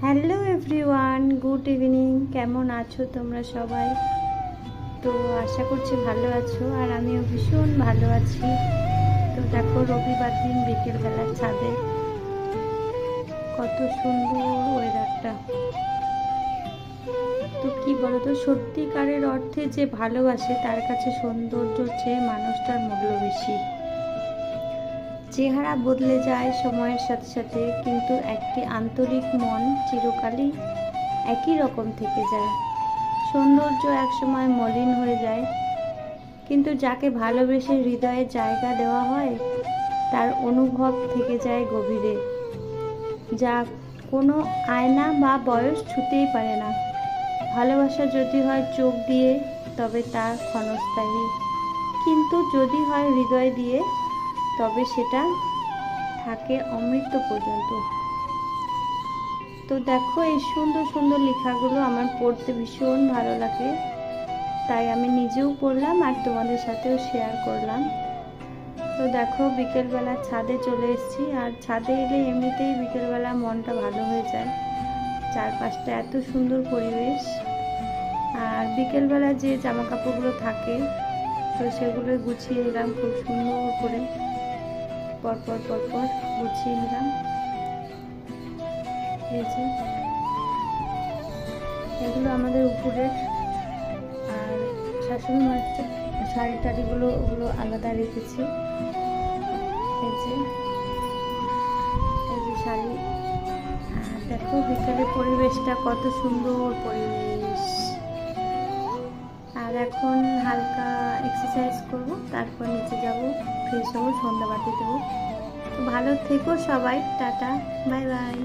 Hello everyone, good evening. কেমন আছো তোমরা সবাই? তো আশা করছি ভালো আছো, আর আমিও ভীষণ ভালো আছি। তো দেখো, রবিবার দিন বিকেলবেলা ছাদে কত সুন্দর ওয়েদারটা। তো কি বলতো, সত্যিকারের অর্থে যে ভালোবাসে তার কাছে সৌন্দর্যর চেয়ে মানুষটার মূল্য বেশি। চেহারা বদলে যায় সময়ের সাথে সাথে, কিন্তু একটি আন্তরিক মন চিরকালই একই রকম থেকে যায়। সৌন্দর্য একসময় মলিন হয়ে যায়, কিন্তু যাকে ভালোবেসে হৃদয়ে জায়গা দেওয়া হয় তার অনুভব থেকে যায় গভীরে, যা কোনো আয়না বা বয়স ছুতেই পারে না। ভালোবাসা যদি হয় চোখ দিয়ে, তবে তা ক্ষণস্থায়ী, কিন্তু যদি হয় হৃদয় দিয়ে, তবে সেটা থাকে অমৃত পর্যন্ত। তো দেখো, এই সুন্দর সুন্দর লেখাগুলো আমার পড়তে ভীষণ ভালো লাগে, তাই আমি নিজেও পড়লাম আর তোমাদের সাথেও শেয়ার করলাম। তো দেখো, বিকেলবেলা ছাদে চলে এসেছি, আর ছাদে এলে এমনিতেই বিকেলবেলা মনটা ভালো হয়ে যায়। চারপাশটা এত সুন্দর পরিবেশ, আর বিকেলবেলা যে জামা কাপড়গুলো থাকে তো সেগুলো গুছিয়ে নিলাম খুব সুন্দর করে, পরপর পরপর গুছিয়ে নিলাম। এই যে এগুলো আমাদের উপরের, আর শাশুড়ি মার শাড়ি টাড়িগুলো ওগুলো আলাদা রেখেছি। এই যে শাড়ি। দেখো বিকেলের পরিবেশটা কত সুন্দর পরিবেশ। আর এখন হালকা এক্সারসাইজ করব, তারপর নিচে যাব, ফ্রেশ হবো, সন্ধ্যাবাতি দেবো। তো ভালো থেকো সবাই, টাটা, বাই বাই।